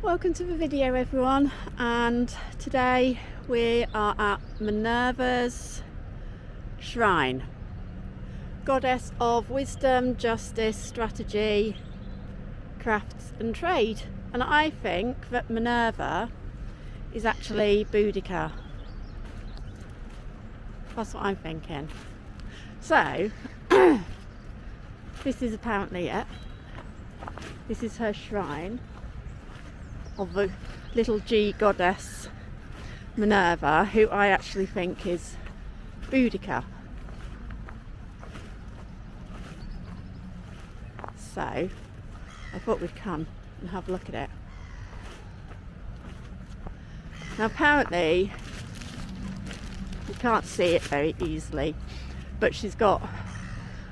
Welcome to the video everyone, and today we are at Minerva's shrine, goddess of wisdom, justice, strategy, crafts and trade. And I think that Minerva is actually Boudicca. That's what I'm thinking. So this is apparently it. This is her shrine of the little G goddess Minerva, who I actually think is Boudicca. So I thought we'd come and have a look at it. Now apparently you can't see it very easily, but she's got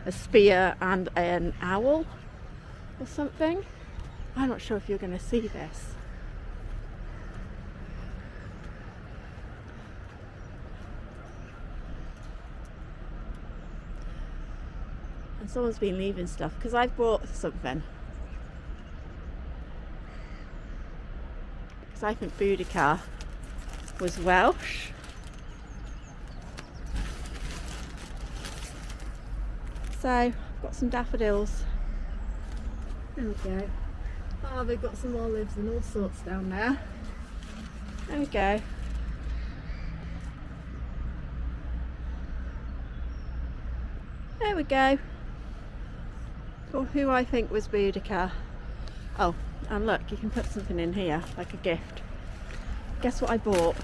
a spear and an owl or something. I'm not sure if you're going to see this. And someone's been leaving stuff because I've brought something. Because I think Boudicca was Welsh. So I've got some daffodils. There we go. Oh, they've got some olives and all sorts down there. There we go. There we go. For who I think was Boudicca. Oh, and look, you can put something in here, like a gift. Guess what I bought?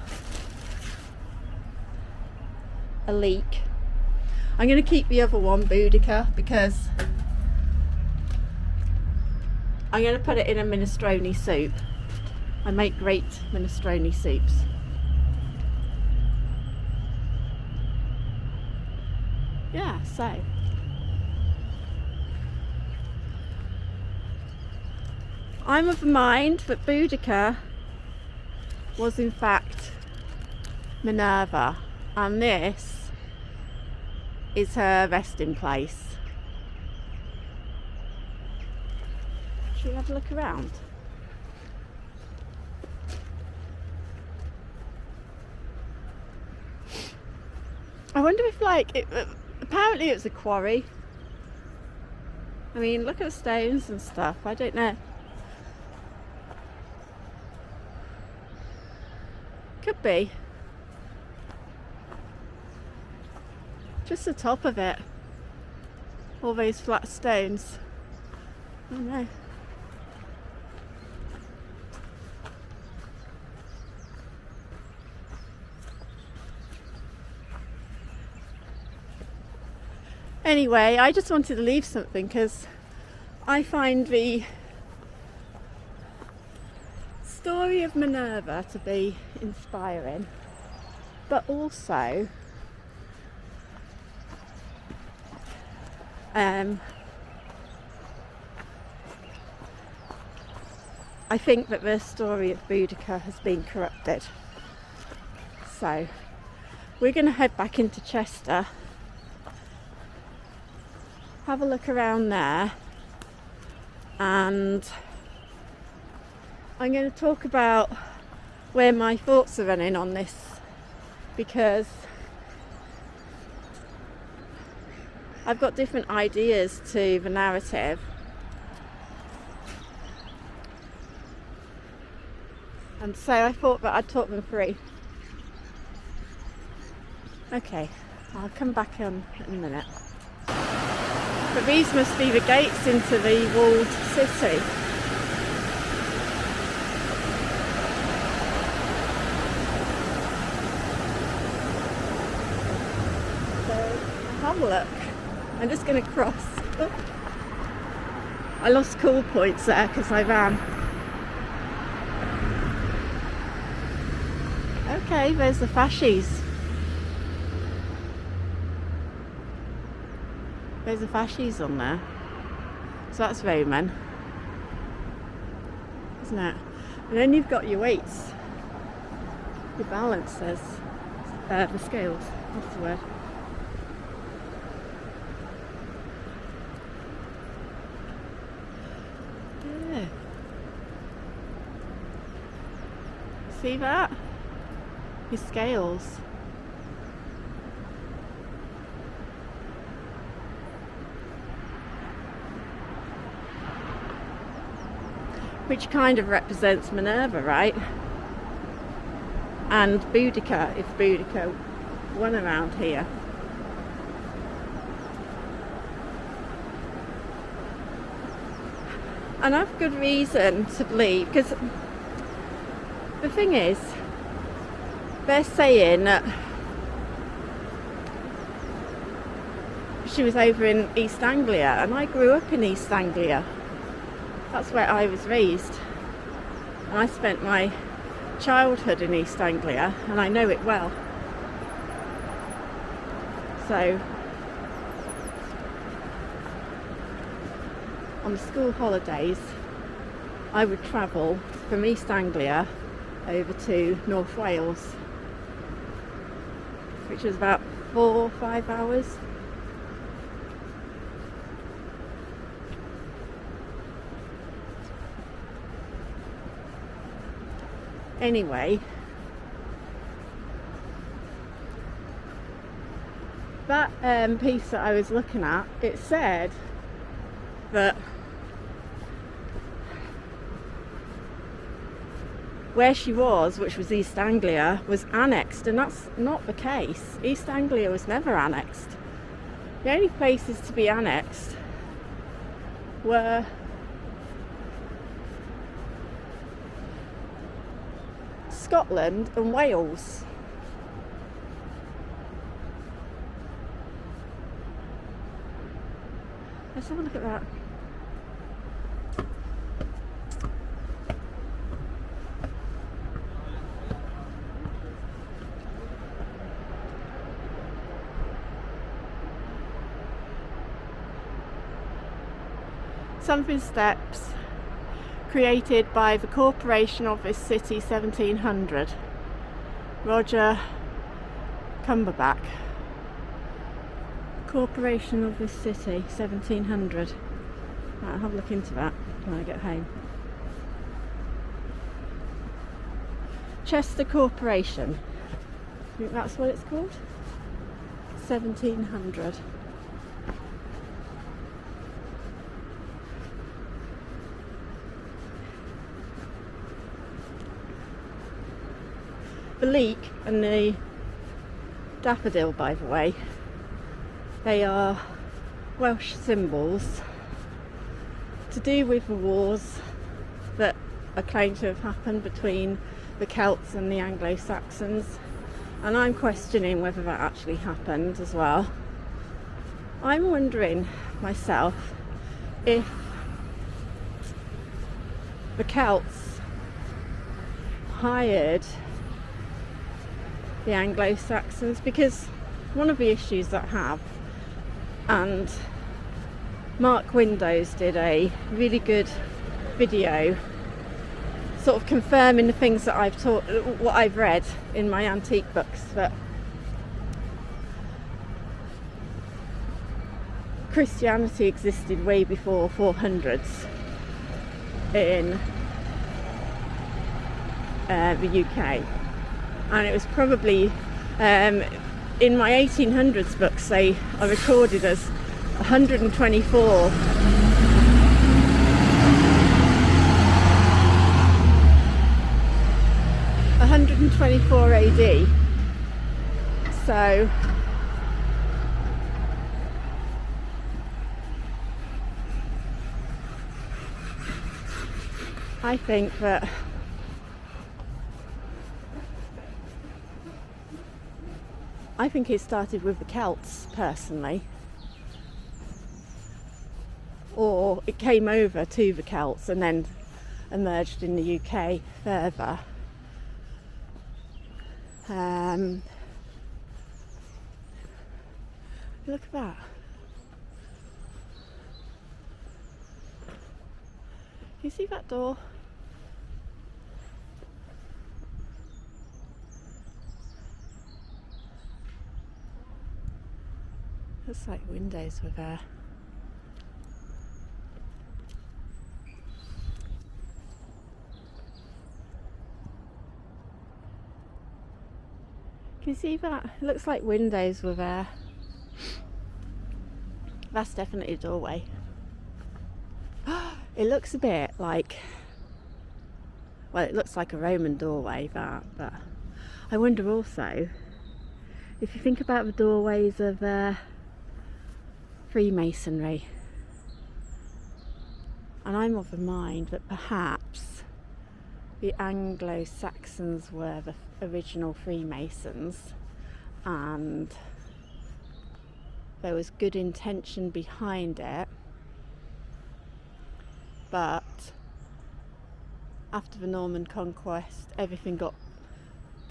A leek. I'm going to keep the other one, Boudicca, because I'm going to put it in a minestrone soup. I make great minestrone soups. Yeah, so I'm of the mind that Boudicca was in fact Minerva, and this is her resting place. Should we have a look around? I wonder if apparently it's a quarry. I mean, look at the stones and stuff. I don't know. Could be. Just the top of it. All those flat stones. I don't know. Anyway, I just wanted to leave something because I find the story of Minerva to be inspiring, but also I think that the story of Boudicca has been corrupted. So we're going to head back into Chester, have a look around there, and I'm going to talk about where my thoughts are running on this, because I've got different ideas to the narrative. And so I thought that I'd talk them through. Okay, I'll come back on in a minute. But these must be the gates into the walled city. So have a look. I'm just going to cross. Oh. I lost call points there because I ran. Okay, there's the fascies. There's the fascies on there. So that's Roman, isn't it? And then you've got your weights, your balances, the scales, what's the word? Yeah. See that? His scales. Which kind of represents Minerva, right? And Boudicca, if Boudicca won around here. And I've good reason to believe, because the thing is, they're saying that she was over in East Anglia, and I grew up in East Anglia. That's where I was raised. And I spent my childhood in East Anglia, and I know it well. So, on the school holidays, I would travel from East Anglia over to North Wales, which was about 4 or 5 hours. Anyway, that piece that I was looking at, it said that where she was, which was East Anglia, was annexed, and that's not the case. East Anglia was never annexed. The only places to be annexed were Scotland and Wales. Let's have a look at that. Something steps created by the corporation of this city 1700. Roger Cumberbatch. Corporation of this city 1700. Right, I'll have a look into that when I get home. Chester Corporation. I think that's what it's called. 1700. The leek and the daffodil, by the way, they are Welsh symbols to do with the wars that are claimed to have happened between the Celts and the Anglo-Saxons, and I'm questioning whether that actually happened as well. I'm wondering myself if the Celts hired the Anglo-Saxons, because one of the issues that I have, and Mark Windows did a really good video sort of confirming the things that I've taught, what I've read in my antique books, that Christianity existed way before 400s in the UK. And it was probably in my 1800s books they are recorded as 124 AD. So I think that it started with the Celts, personally, or it came over to the Celts and then emerged in the UK further. Look at that. You see that door? Looks like windows were there. see that? It looks like windows were there. That's definitely a doorway. It looks a bit like, well, it looks like a Roman doorway, that, but I wonder also, if you think about the doorways of Freemasonry, and I'm of the mind that perhaps the Anglo-Saxons were the original Freemasons, and there was good intention behind it, but after the Norman conquest everything got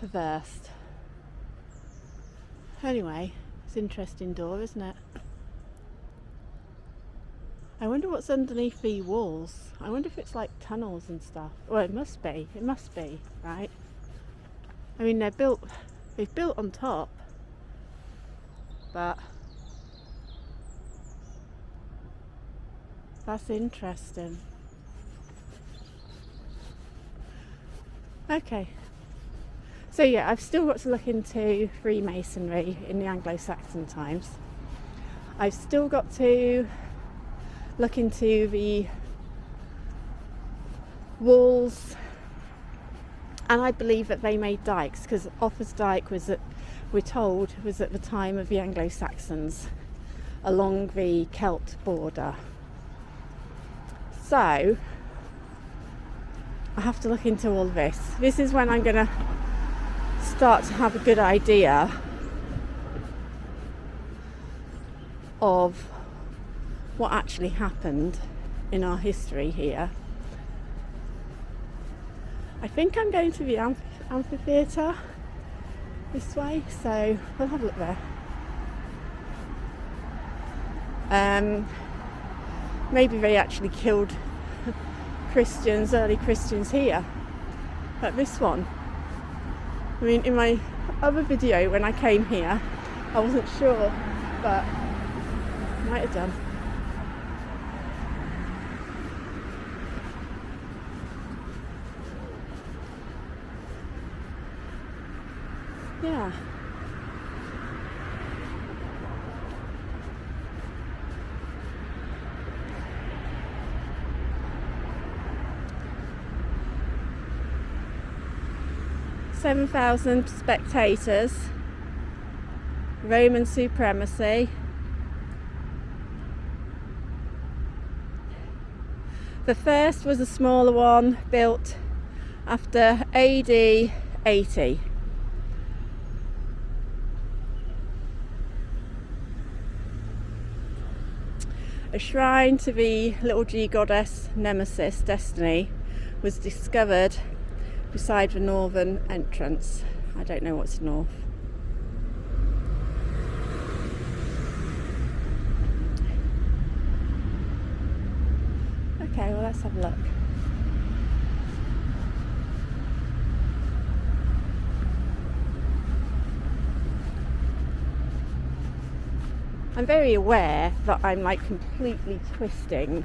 perverse. Anyway, it's an interesting door, isn't it? I wonder what's underneath the walls. I wonder if it's like tunnels and stuff. Well, it must be, right? I mean, they've built on top, but that's interesting. Okay, so yeah, I've still got to look into Freemasonry in the Anglo-Saxon times. I've still got to look into the walls, and I believe that they made dikes, because Offa's Dyke was we're told was at the time of the Anglo-Saxons along the Celt border. So I have to look into all this. This is when I'm going to start to have a good idea of what actually happened in our history here. I think I'm going to the amphitheatre this way, so we'll have a look there. Maybe they actually killed Christians, early Christians here at this one. I mean, in my other video when I came here, I wasn't sure, but might have done. Yeah. "7,000 spectators, Roman supremacy." The first was a smaller one built after AD 80. A shrine to the little G goddess Nemesis, Destiny, was discovered beside the northern entrance. I don't know what's north. Okay, well, let's have a look. I'm very aware that I'm like completely twisting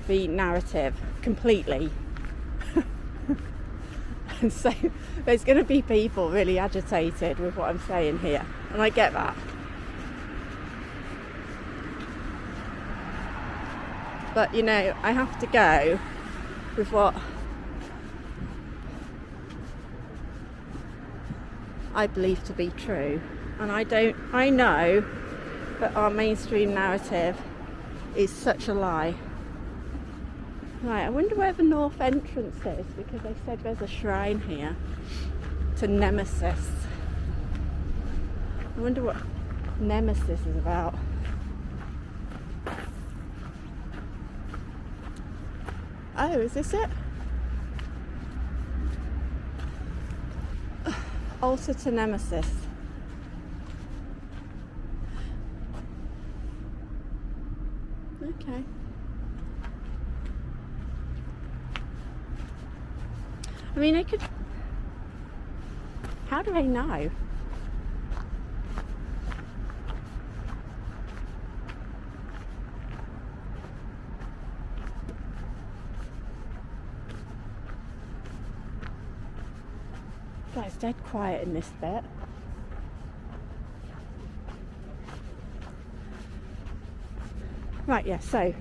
the narrative completely. And so there's going to be people really agitated with what I'm saying here, and I get that. But you know, I have to go with what I believe to be true, and I know that our mainstream narrative is such a lie. Right, I wonder where the north entrance is, because they said there's a shrine here to Nemesis. I wonder what Nemesis is about. Oh, is this it? Altar to Nemesis. Okay. I mean, it could... How do they know? God, it's dead quiet in this bit. Right, yeah, so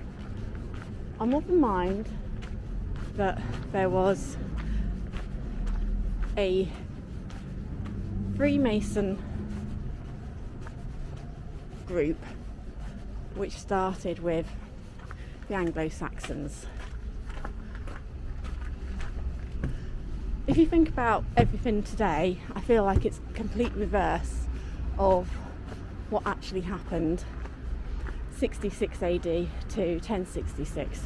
I'm of the mind that there was a Freemason group which started with the Anglo-Saxons. If you think about everything today, I feel like it's complete reverse of what actually happened 66 AD to 1066.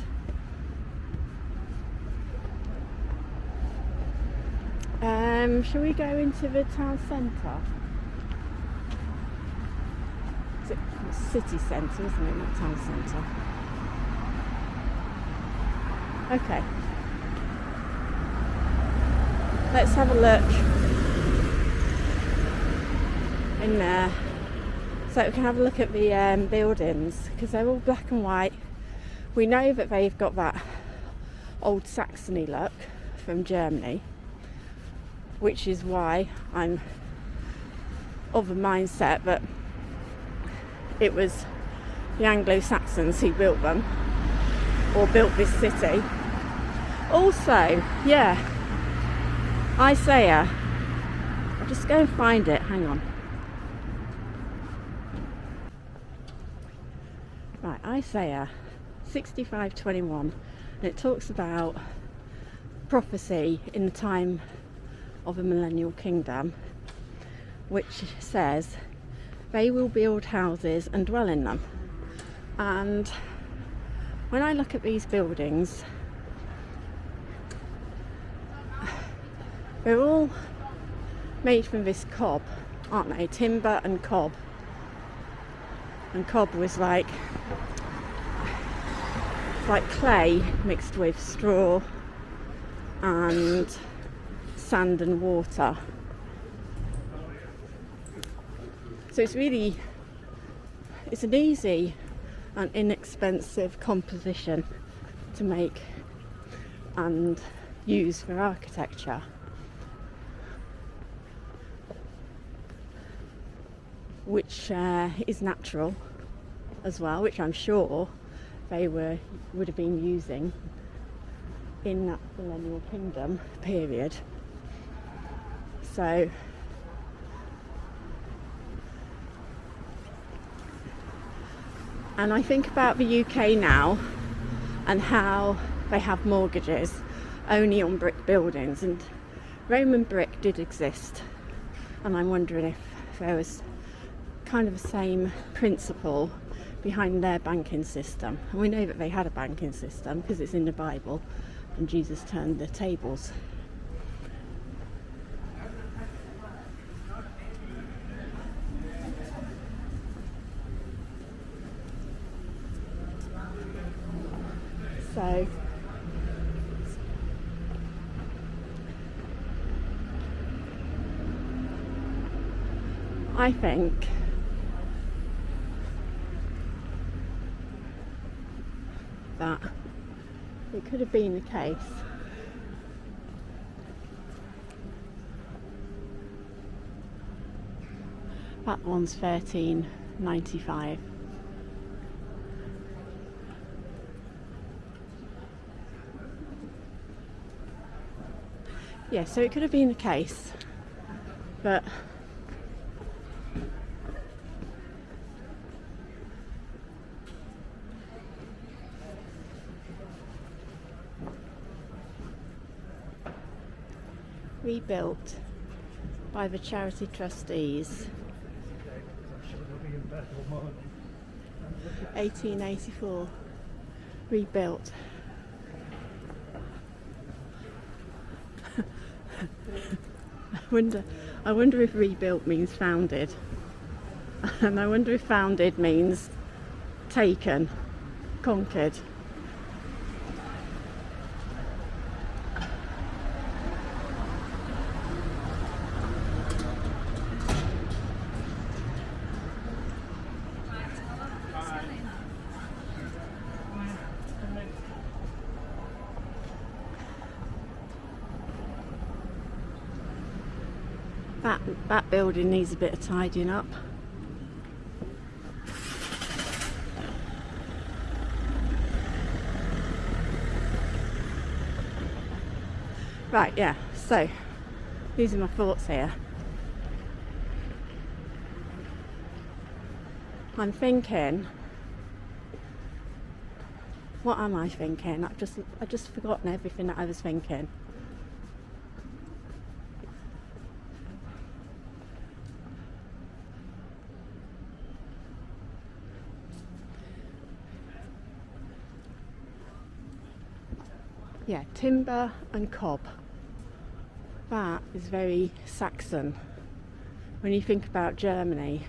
Shall we go into the town centre? It's city centre, isn't it? Not town centre. Okay. Let's have a look in there. So we can have a look at the buildings, because they're all black and white. We know that they've got that old Saxony look from Germany, which is why I'm of the mindset that it was the Anglo-Saxons who built them, or built this city. Also, yeah, Isaiah, I'll just go and find it, hang on. Right, Isaiah 65:21, and it talks about prophecy in the time of the Millennial Kingdom, which says they will build houses and dwell in them. And when I look at these buildings, they're all made from this cob, aren't they? Timber and cob. And cob was like clay mixed with straw and sand and water. So it's an easy and inexpensive composition to make and use for architecture. Which is natural as well, which I'm sure they would have been using in that Millennial Kingdom period. So and I think about the UK now and how they have mortgages only on brick buildings, and Roman brick did exist, and I'm wondering if there was kind of the same principle behind their banking system. And we know that they had a banking system because it's in the Bible, and Jesus turned the tables. So I think that it could have been the case that one's 1395. Yeah, so it could have been the case, but rebuilt by the charity trustees, 1884, rebuilt. I wonder if rebuilt means founded, and I wonder if founded means taken, conquered. That building needs a bit of tidying up. Right, yeah, so these are my thoughts here. I'm thinking, what am I thinking? I've just forgotten everything that I was thinking. Yeah, timber and cob. That is very Saxon when you think about Germany.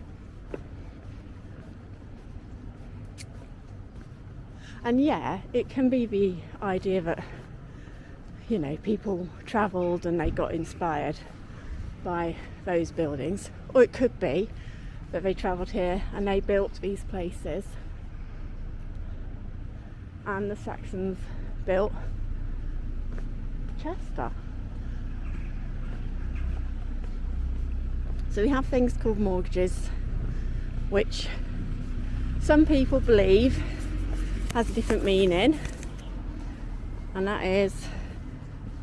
And yeah, it can be the idea that, you know, people travelled and they got inspired by those buildings. Or it could be that they travelled here and they built these places. And the Saxons built Chester. So we have things called mortgages, which some people believe has a different meaning, and that is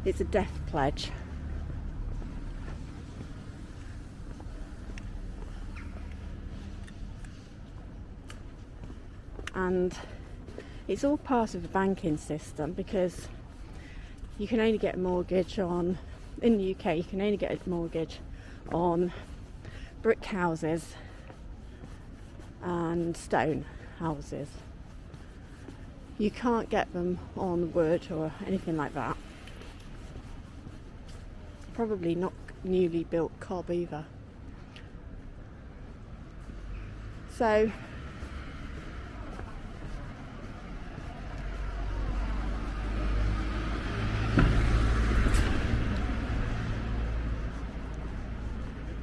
it's a death pledge. And it's all part of the banking system, because you can only get a mortgage on, in the UK, you can only get a mortgage on brick houses and stone houses. You can't get them on wood or anything like that. Probably not newly built cob either. So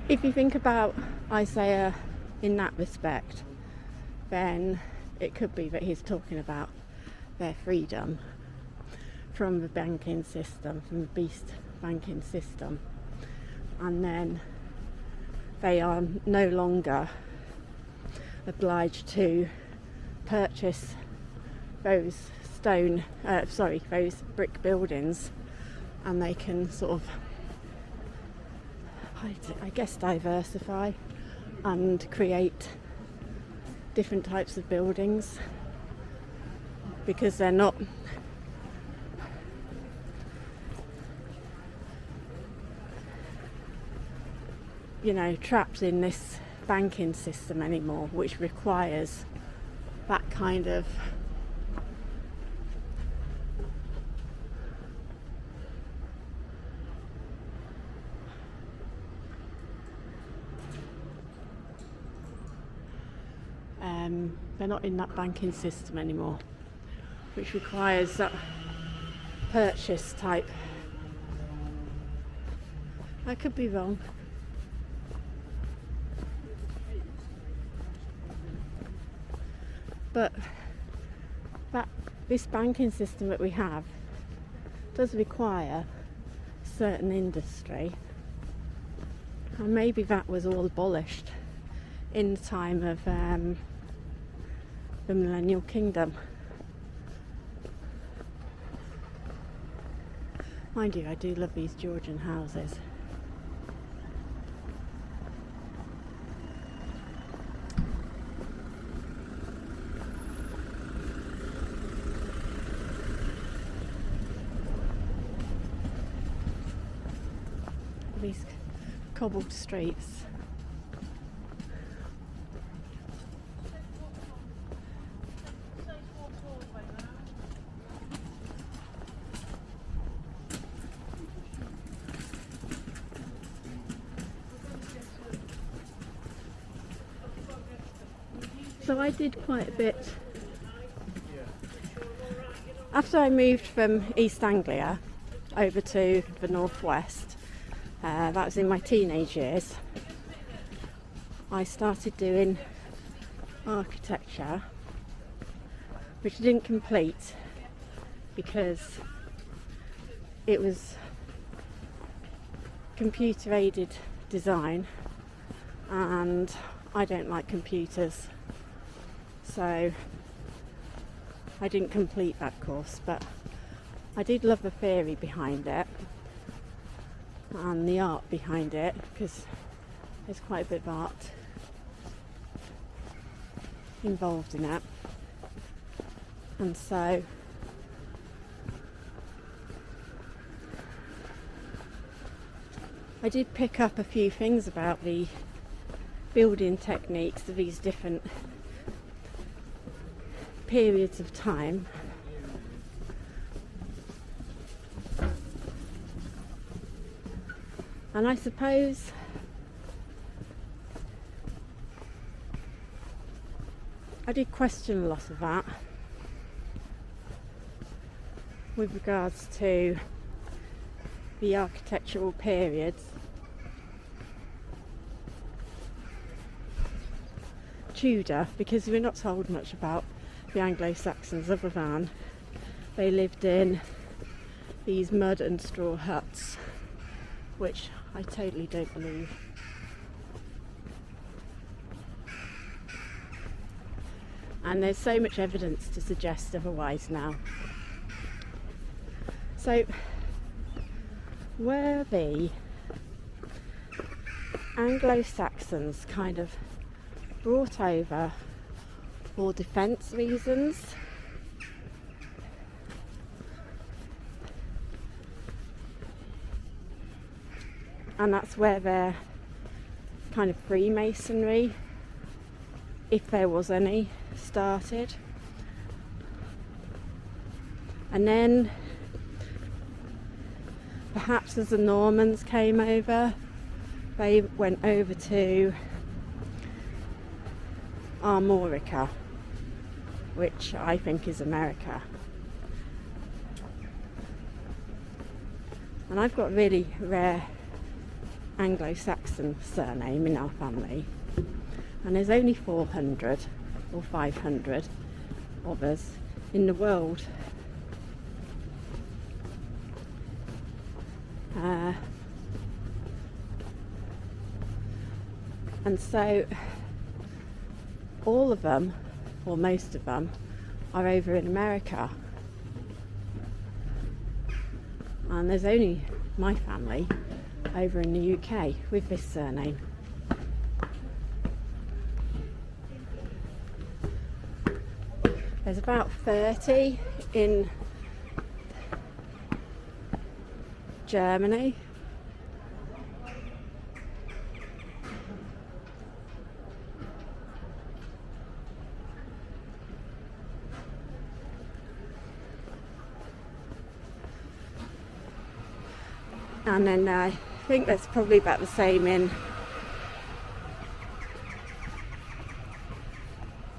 if you think about Isaiah in that respect, then it could be that he's talking about their freedom from the banking system, from the beast banking system, and then they are no longer obliged to purchase those those brick buildings, and they can sort of, I guess, diversify and create different types of buildings, because they're not trapped in this banking system anymore, which requires that kind of they're not in that banking system anymore, which requires that purchase type. I could be wrong. But this banking system that we have does require certain industry, and maybe that was all abolished in the time of the Millennial Kingdom. Mind you, I do love these Georgian houses. These cobbled streets. So I did quite a bit after I moved from East Anglia over to the northwest. That was in my teenage years. I started doing architecture, which I didn't complete because it was computer aided design, and I don't like computers, so I didn't complete that course. But I did love the theory behind it, and the art behind it, because there's quite a bit of art involved in it. And so I did pick up a few things about the building techniques of these different periods of time. And I suppose I did question a lot of that with regards to the architectural periods. Tudor, because we're not told much about the Anglo-Saxons other than they lived in these mud and straw huts, which I totally don't believe. And there's so much evidence to suggest otherwise now. So, were the Anglo-Saxons kind of brought over for defence reasons? And that's where their kind of Freemasonry, if there was any, started. And then perhaps as the Normans came over, they went over to Armorica, which I think is America. And I've got a really rare Anglo-Saxon surname in our family, and there's only 400 or 500 of us in the world. And so all of them, or most of them, are over in America, and there's only my family over in the UK with this surname. There's about 30 in Germany. And then I think that's probably about the same in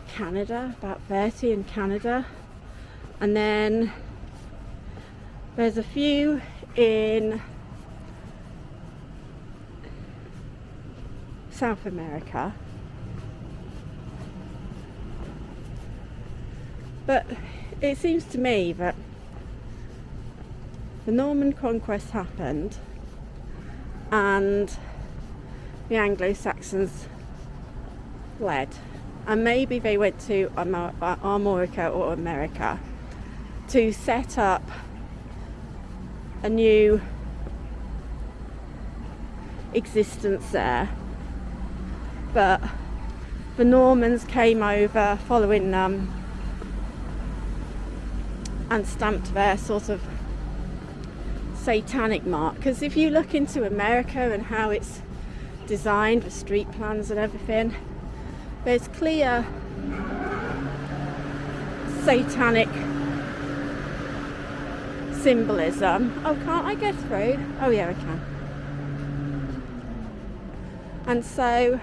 Canada, about 30 in Canada. And then there's a few in South America. But it seems to me that the Norman conquest happened and the Anglo-Saxons fled, and maybe they went to Armorica or America to set up a new existence there. But the Normans came over following them and stamped their sort of satanic mark. Because if you look into America and how it's designed, the street plans and everything, there's clear satanic symbolism. Oh, can't I get through? Oh yeah, I can. And so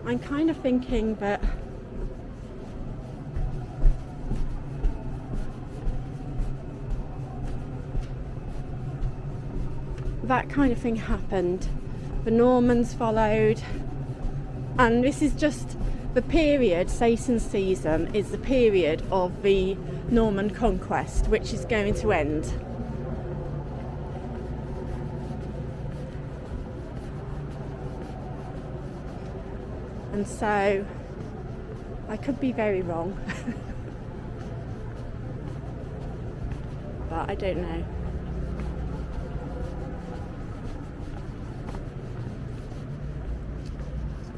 I'm kind of thinking that that kind of thing happened. The Normans followed, and this is just the period Satan sees them is the period of the Norman conquest, which is going to end. And so I could be very wrong. but I don't know.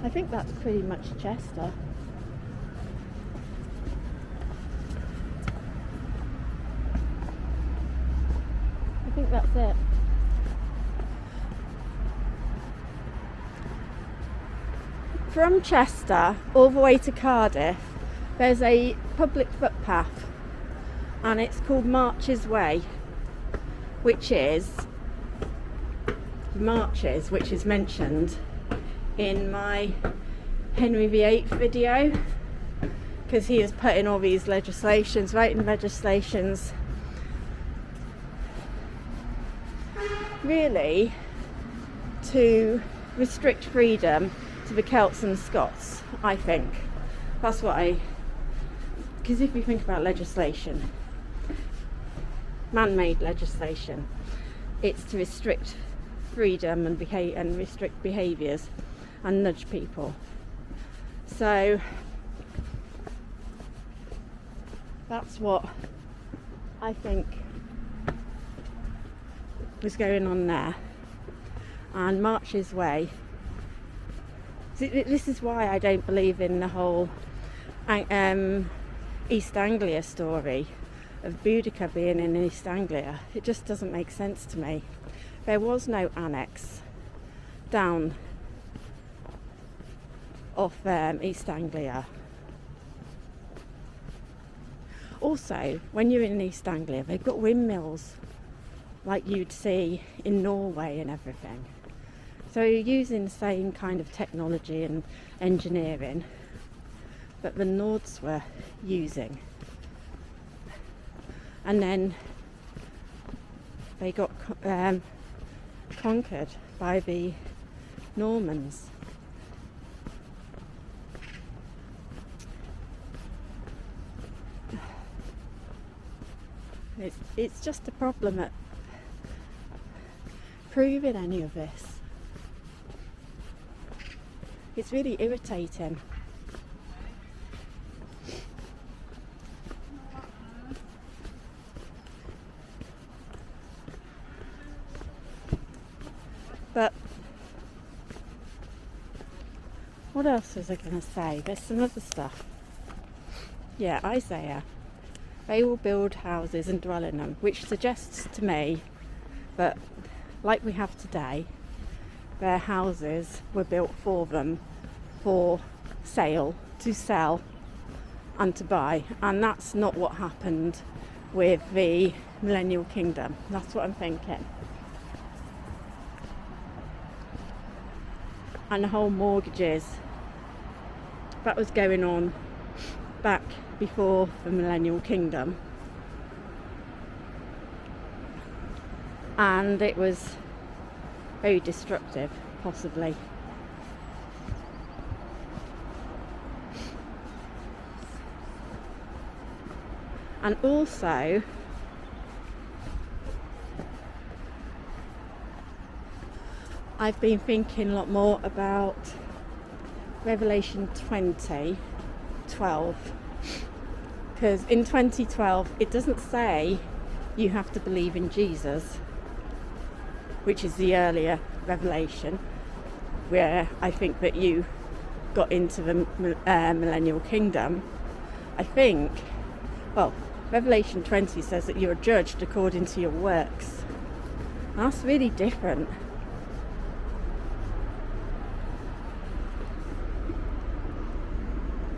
I think that's pretty much Chester. I think that's it. From Chester all the way to Cardiff, there's a public footpath, and it's called Marches Way, which is mentioned in my Henry VIII video, because he was putting all these writing legislations really to restrict freedom to the Celts and Scots. I think that's what because if you think about legislation, man-made legislation, it's to restrict freedom and restrict behaviours and nudge people. So that's what I think was going on there. And Marches Way, this is why I don't believe in the whole East Anglia story of Boudicca being in East Anglia. It just doesn't make sense to me. There was no annex down off East Anglia. Also, when you're in East Anglia, they've got windmills like you'd see in Norway and everything. So you're using the same kind of technology and engineering that the Nords were using. And then they got conquered by the Normans. It's just a problem at proving any of this. It's really irritating. But what else was I going to say? There's some other stuff. Yeah, Isaiah. They will build houses and dwell in them, which suggests to me that, like we have today, their houses were built for them for sale, to sell and to buy. And that's not what happened with the Millennial Kingdom. That's what I'm thinking. And the whole mortgages that was going on back before the Millennial Kingdom, and it was very destructive, possibly. And also I've been thinking a lot more about Revelation 20:12, because in 20:12 it doesn't say you have to believe in Jesus, which is the earlier Revelation, where I think that you got into the Millennial Kingdom. I think, well, Revelation 20 says that you're judged according to your works. That's really different.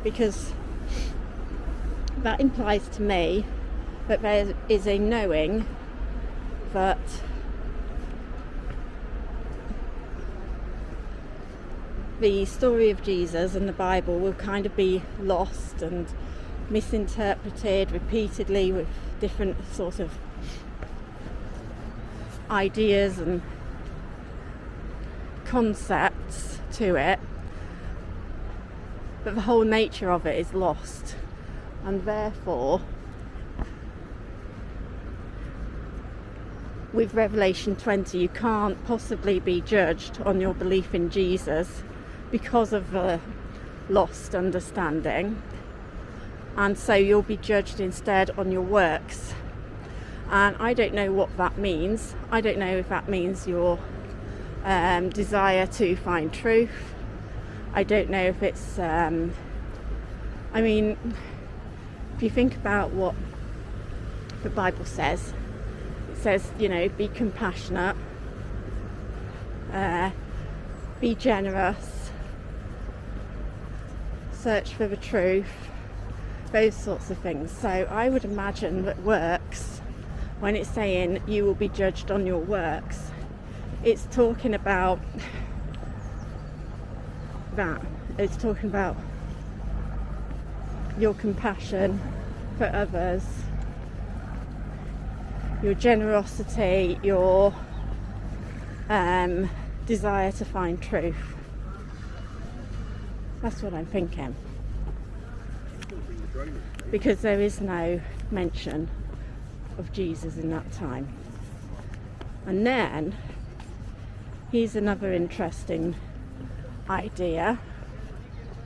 Because that implies to me that there is a knowing that the story of Jesus and the Bible will kind of be lost and misinterpreted repeatedly with different sorts of ideas and concepts to it, but the whole nature of it is lost, and therefore with Revelation 20 you can't possibly be judged on your belief in Jesus because of the lost understanding, and so you'll be judged instead on your works. And I don't know what that means. I don't know if that means your desire to find truth. I don't know if it's I mean, if you think about what the Bible says, it says, you know, be compassionate, be generous, search for the truth, those sorts of things. So I would imagine that works, when it's saying you will be judged on your works, it's talking about that. It's talking about your compassion for others, your generosity, your desire to find truth. That's what I'm thinking. Because there is no mention of Jesus in that time. And then, here's another interesting idea,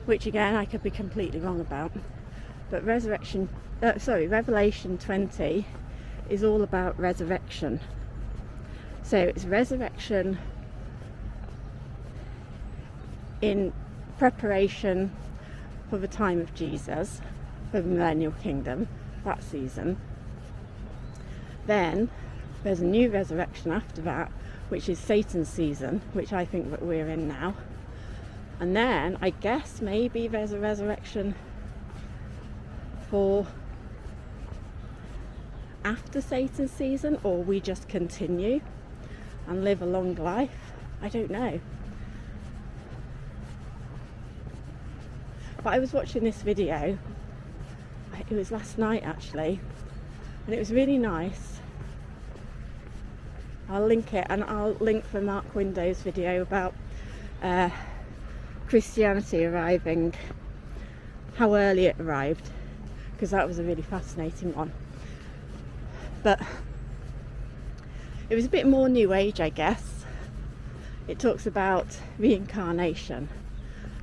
which again I could be completely wrong about, but Revelation 20 is all about resurrection. So it's resurrection in preparation for the time of Jesus, for the Millennial Kingdom, that season. Then there's a new resurrection after that, which is Satan's season, which I think that we're in now. And then I guess maybe there's a resurrection for after Satan's season, or we just continue and live a long life. I don't know. But I was watching this video, it was last night actually, and it was really nice. I'll link it, and I'll link the Mark Windows video about Christianity arriving, how early it arrived, because that was a really fascinating one. But it was a bit more New Age, I guess. It talks about reincarnation,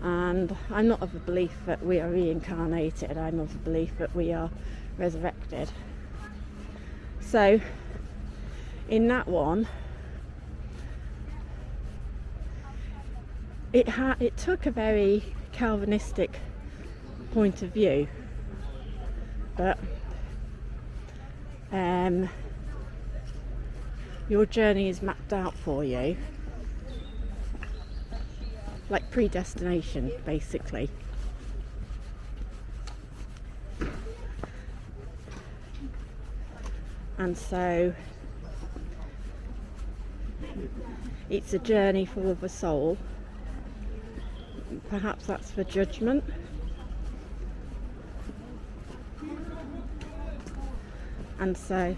and I'm not of the belief that we are reincarnated. I'm of the belief that we are resurrected. So in that one, it took a very Calvinistic point of view, but your journey is mapped out for you, like predestination, basically. And so it's a journey for the soul. Perhaps that's for judgment. And so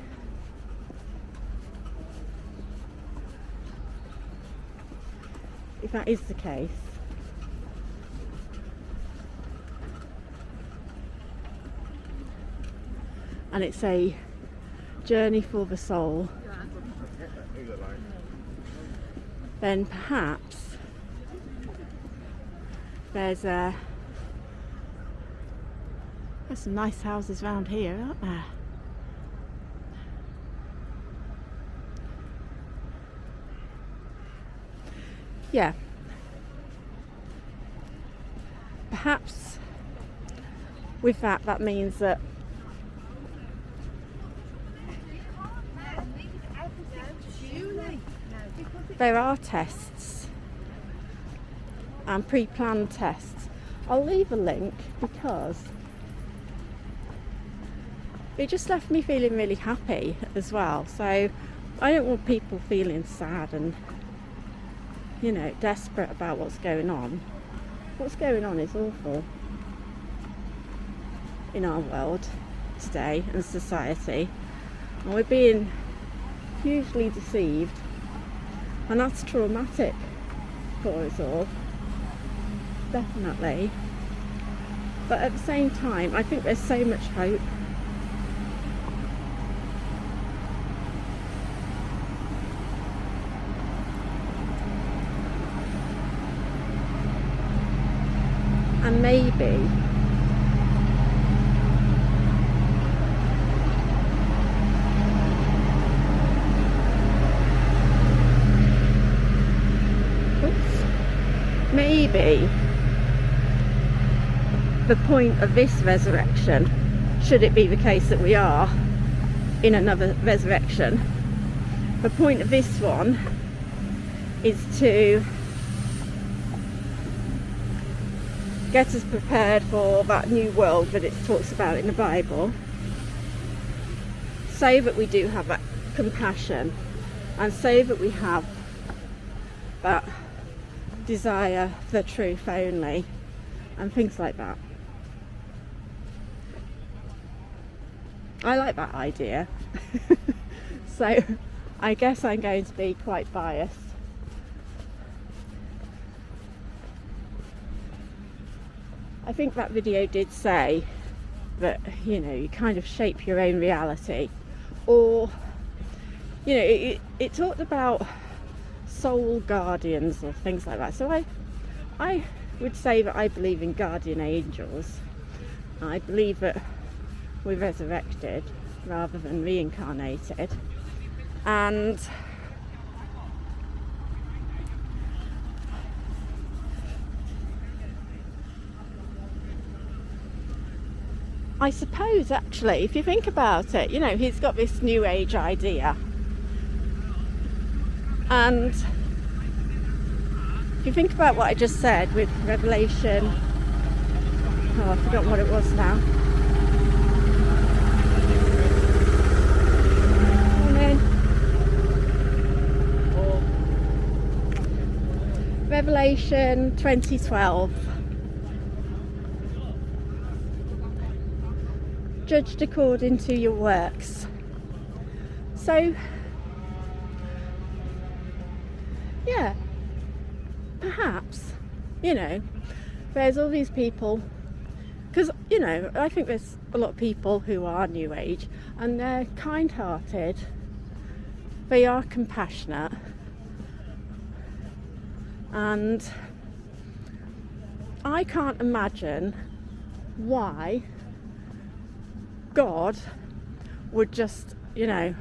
if that is the case, and it's a journey for the soul, then perhaps there's some nice houses around here, aren't there? Yeah. Perhaps with that means that there are tests and pre-planned tests. I'll leave a link because it just left me feeling really happy as well. So I don't want people feeling sad and, you know, desperate about what's going on. What's going on is awful in our world today and society, and we're being hugely deceived, and that's traumatic for us all, definitely. But at the same time, I think there's so much hope. And maybe maybe the point of this resurrection, should it be the case that we are in another resurrection, the point of this one is to get us prepared for that new world that it talks about in the Bible, so that we do have that compassion, and so that we have that desire for truth only, and things like that. I like that idea. So I guess I'm going to be quite biased. I think that video did say that, you know, you kind of shape your own reality, or, you know, it talked about soul guardians or things like that. So I would say that I believe in guardian angels. I believe that we're resurrected rather than reincarnated, and I suppose actually, if you think about it, you know, he's got this new age idea, and if you think about what I just said with Revelation, oh, I've forgotten what it was now. Revelation 20:12. Judged according to your works. So, yeah, perhaps, you know, there's all these people, because, you know, I think there's a lot of people who are New Age, and they're kind-hearted, they are compassionate, and I can't imagine why God would just, you know,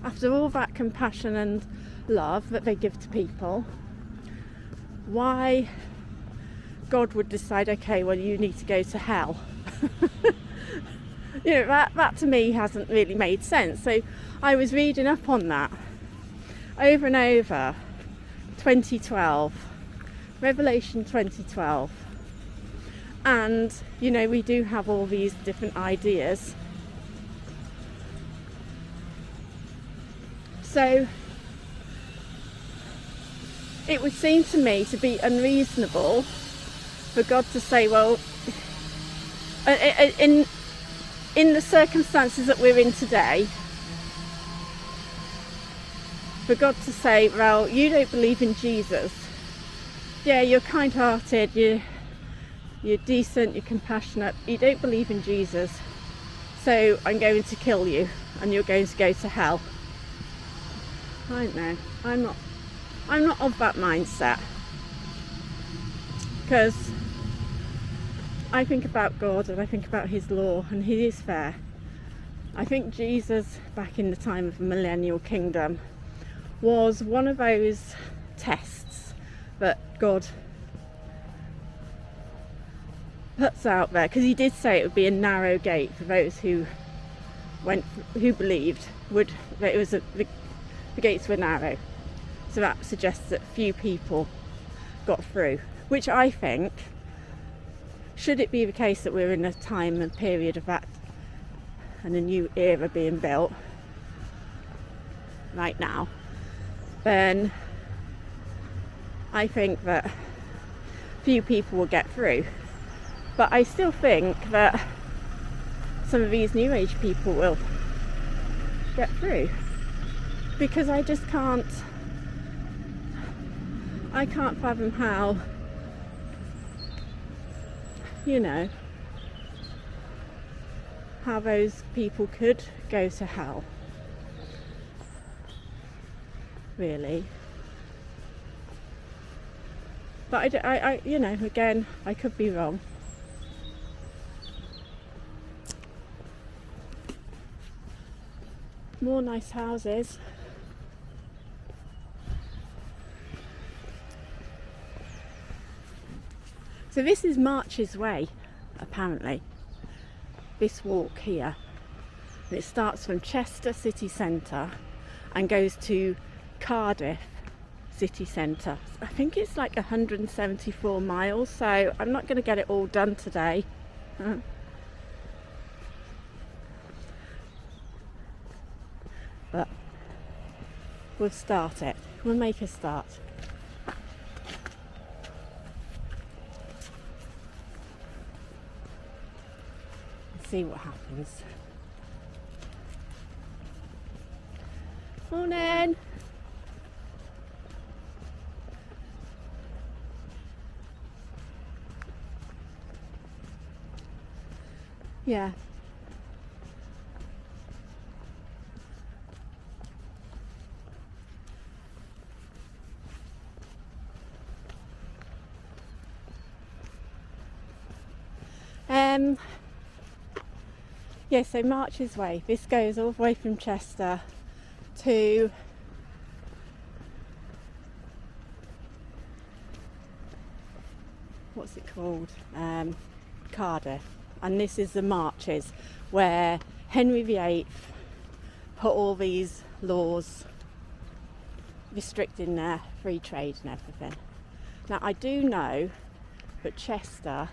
after all that compassion and love that they give to people, why God would decide, okay, well, you need to go to hell. You know, that to me hasn't really made sense. So I was reading up on that over and over. 2012, Revelation 2012, and, you know, we do have all these different ideas. So it would seem to me to be unreasonable for God to say, well, in the circumstances that we're in today, for God to say, well, you don't believe in Jesus. Yeah, you're kind-hearted, you're decent, you're compassionate, you don't believe in Jesus, so I'm going to kill you and you're going to go to hell. I don't know, I'm not of that mindset, because I think about God and I think about his law, and he is fair. I think Jesus, back in the time of the Millennial Kingdom, was one of those tests that God puts out there, because he did say it would be a narrow gate for those who believed, that it was the gates were narrow. So that suggests that few people got through, which I think, should it be the case that we're in a time and period of that and a new era being built right now, then I think that few people will get through. But I still think that some of these New Age people will get through, because I just can't fathom how, you know, how those people could go to hell, really. But I you know, again, I could be wrong. More nice houses. So this is March's Way, apparently. This walk here. And it starts from Chester city centre and goes to Cardiff city centre. I think it's like 174 miles, so I'm not going to get it all done today. But we'll start it. We'll make a start. See what happens. Morning. Yeah. Yeah, so March's Way. This goes all the way from Chester to what's it called? Cardiff. And this is the marches where Henry VIII put all these laws restricting their free trade and everything. Now I do know that Chester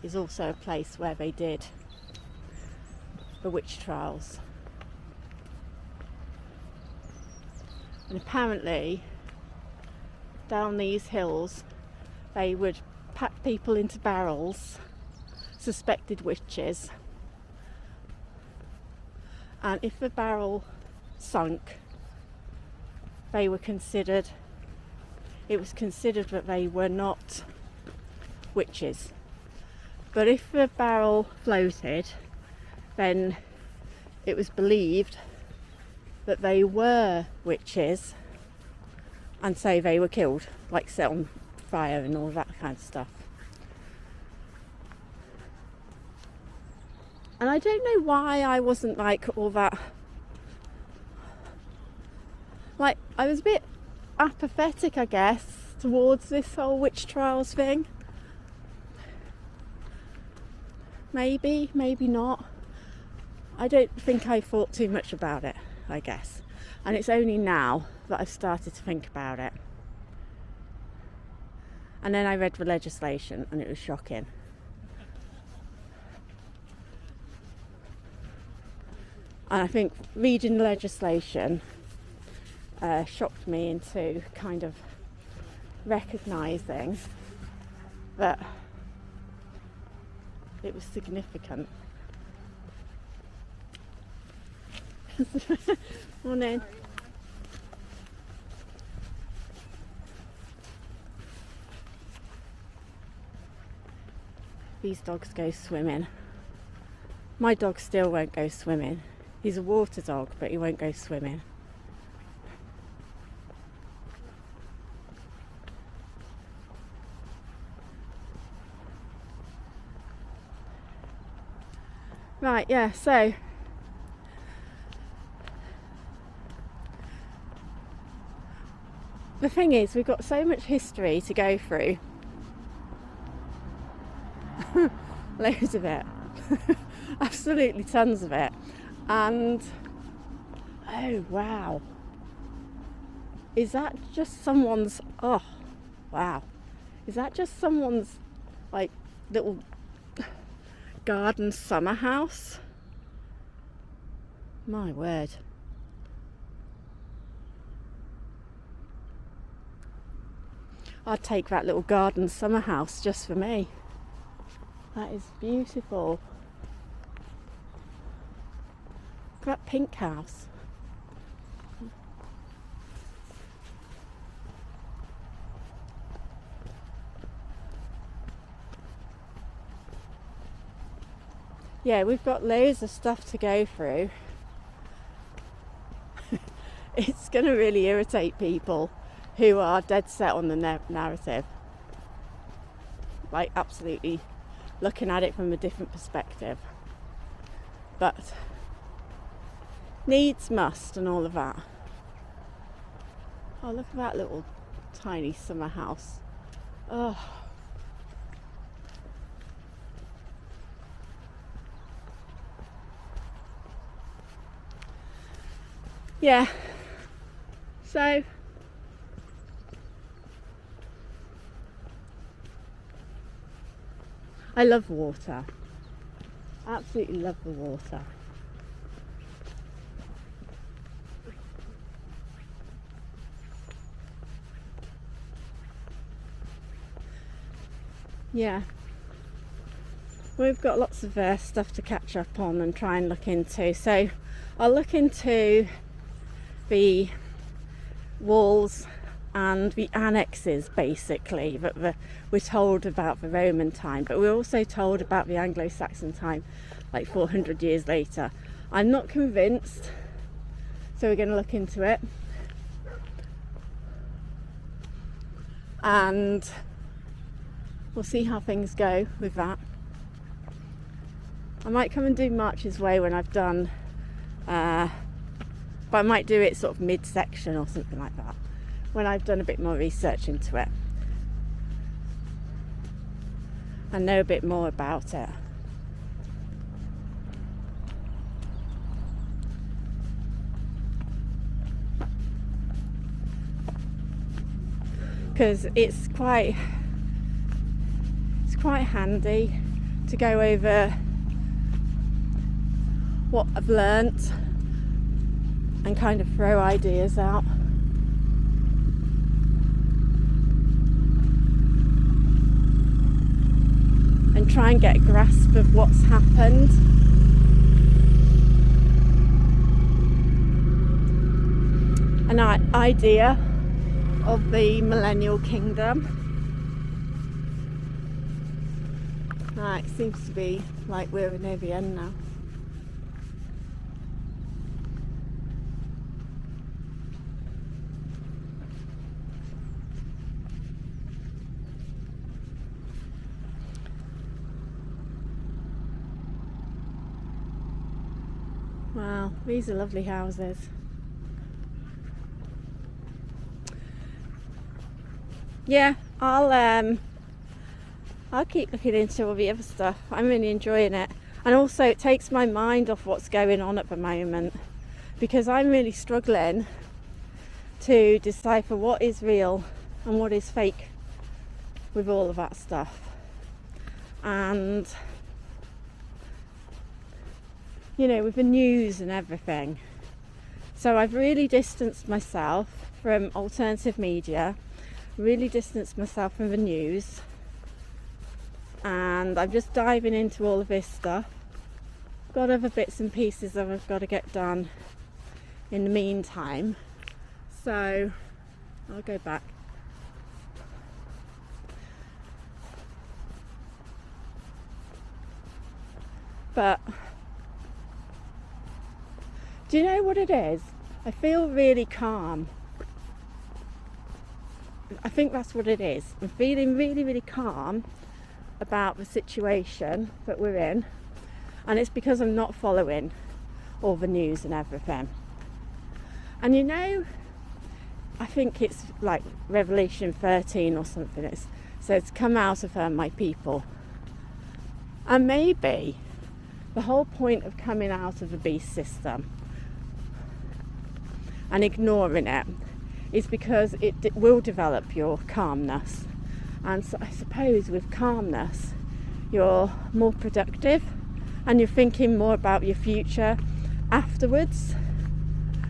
is also a place where they did the witch trials. And apparently down these hills they would pack people into barrels, suspected witches, and if the barrel sunk, it was considered that they were not witches. But if the barrel floated, then it was believed that they were witches, and so they were killed, like set on fire and all that kind of stuff. And I don't know why I wasn't like all that, like I was a bit apathetic, I guess, towards this whole witch trials thing. Maybe not. I don't think I thought too much about it, I guess. And it's only now that I've started to think about it. And then I read the legislation and it was shocking. And I think reading the legislation shocked me into kind of recognising that it was significant. Morning. These dogs go swimming. My dog still won't go swimming. He's a water dog, but he won't go swimming. Right, yeah, so the thing is, we've got so much history to go through. Loads of it. Absolutely tons of it. And oh wow, is that just someone's, oh wow, is that just someone's like little garden summer house? My word. I'd take that little garden summer house just for me. That is beautiful. Look at that pink house. Yeah, we've got loads of stuff to go through. It's going to really irritate people who are dead set on the narrative. Like, absolutely looking at it from a different perspective. But needs must and all of that. Oh, look at that little tiny summer house. Oh, yeah, so I love water. Absolutely love the water. Yeah, we've got lots of stuff to catch up on and try and look into. So I'll look into the walls and the annexes basically that we're told about the Roman time, but we're also told about the Anglo-Saxon time like 400 years later. I'm not convinced, so we're going to look into it. And we'll see how things go with that. I might come and do March's Way when I've done, but I might do it sort of mid-section or something like that, when I've done a bit more research into it and know a bit more about it. Because it's quite handy to go over what I've learnt and kind of throw ideas out. And try and get a grasp of what's happened. An idea of the Millennial Kingdom. Right, it seems to be like we're near the end now. Wow, these are lovely houses. Yeah, I'll keep looking into all the other stuff. I'm really enjoying it, and also it takes my mind off what's going on at the moment, because I'm really struggling to decipher what is real and what is fake with all of that stuff. And you know, with the news and everything. So I've really distanced myself from alternative media, really distanced myself from the news, and I'm just diving into all of this stuff. Got other bits and pieces that I've got to get done in the meantime, so I'll go back. But do you know what it is? I feel really calm. I think that's what it is. I'm feeling really, really calm about the situation that we're in. And it's because I'm not following all the news and everything. And you know, I think it's like Revelation 13 or something. It says, "Come out of her, my people." And maybe the whole point of coming out of the beast system and ignoring it is because it will develop your calmness. And so I suppose with calmness you're more productive and you're thinking more about your future afterwards,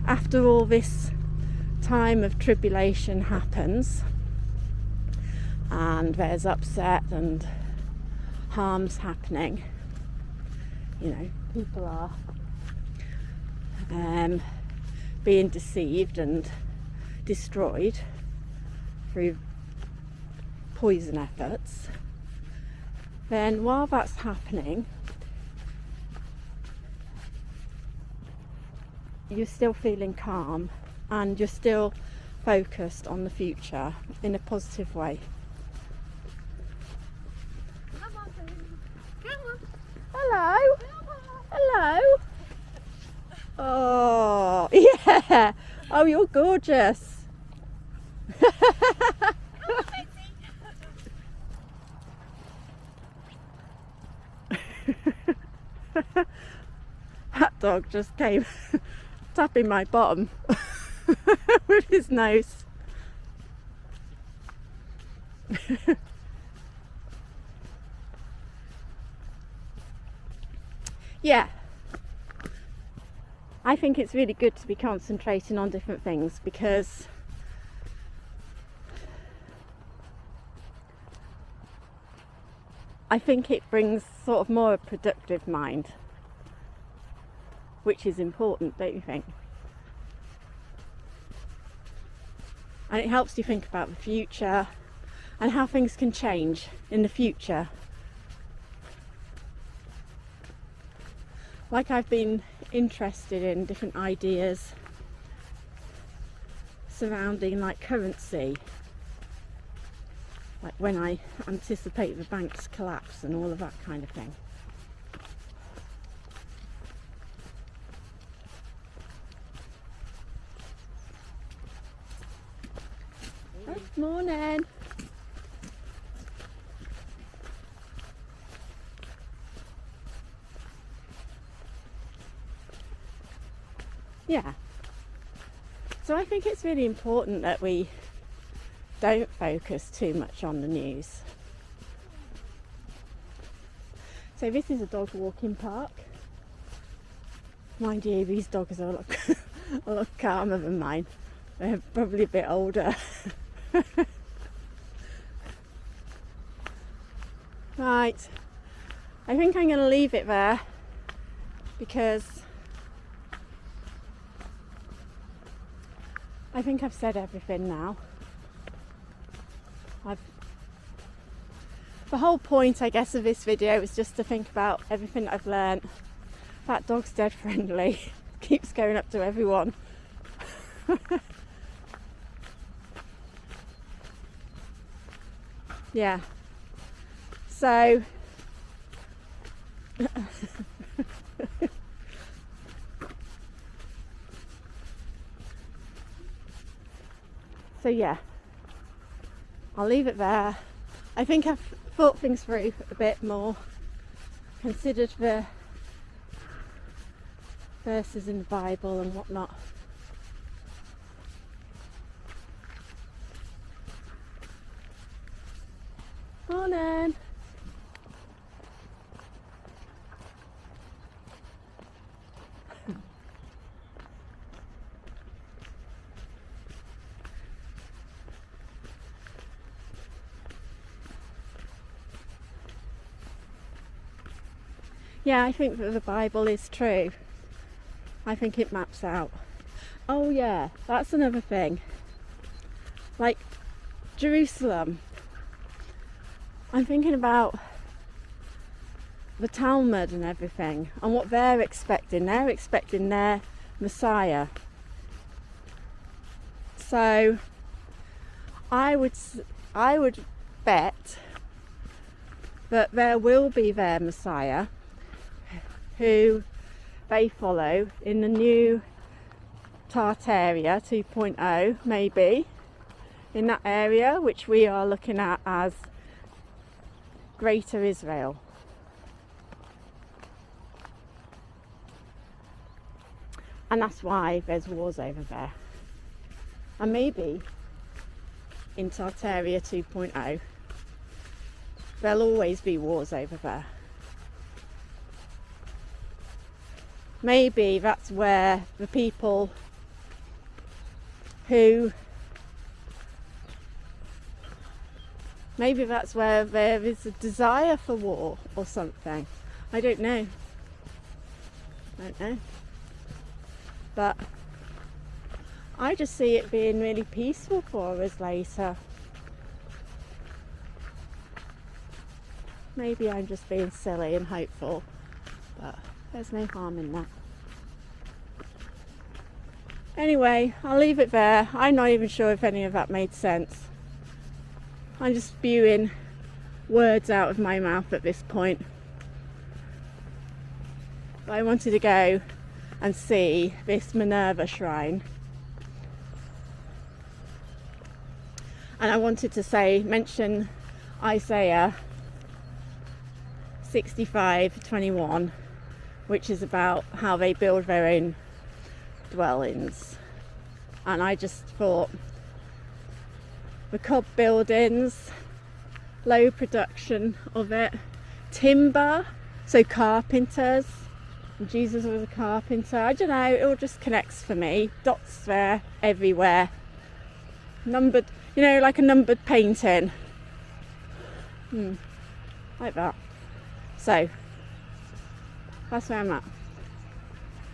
after all this time of tribulation happens and there's upset and harm's happening. You know, people are being deceived and destroyed through poison efforts. Then while that's happening, you're still feeling calm and you're still focused on the future in a positive way. Hello. Hello. Oh, yeah. Oh, you're gorgeous. That dog just came tapping my bottom with his nose. Yeah, I think it's really good to be concentrating on different things, because I think it brings sort of more a productive mind, which is important, don't you think? And it helps you think about the future and how things can change in the future. Like, I've been interested in different ideas surrounding like currency, like when I anticipate the bank's collapse and all of that kind of thing. Good morning. Yeah. So I think it's really important that we don't focus too much on the news. So this is a dog walking park. Mind you, these dogs are a lot calmer than mine. They're probably a bit older. Right, I think I'm going to leave it there, because I think I've said everything now. The whole point, I guess, of this video was just to think about everything that I've learnt. That dog's dead friendly. Keeps going up to everyone. Yeah. So yeah, I'll leave it there. I think I've thought things through a bit more, considered the verses in the Bible and whatnot. Morning. Yeah, I think that the Bible is true. I think it maps out. Oh yeah, that's another thing. Like Jerusalem. I'm thinking about the Talmud and everything, and what they're expecting. They're expecting their Messiah. So I would bet that there will be their Messiah, who they follow in the new Tartaria 2.0, maybe, in that area, which we are looking at as Greater Israel. And that's why there's wars over there. And maybe in Tartaria 2.0, there'll always be wars over there. Maybe that's where the people who, maybe that's where there is a desire for war or something. I don't know. But I just see it being really peaceful for us later. Maybe I'm just being silly and hopeful, but there's no harm in that. Anyway, I'll leave it there. I'm not even sure if any of that made sense. I'm just spewing words out of my mouth at this point. But I wanted to go and see this Minerva shrine. And I wanted to mention Isaiah 65:21, which is about how they build their own dwellings, and I just thought the cob buildings, low production of it, timber, so carpenters, and Jesus was a carpenter. I don't know, it all just connects for me. Dots there everywhere, numbered, you know, like a numbered painting, like that. So that's where I'm at,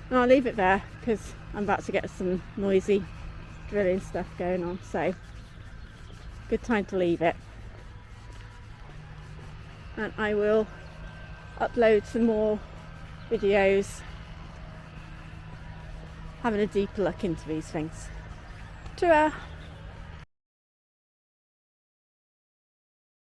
and I'll leave it there because I'm about to get some noisy drilling stuff going on, so good time to leave it. And I will upload some more videos having a deeper look into these things. Ta-ra!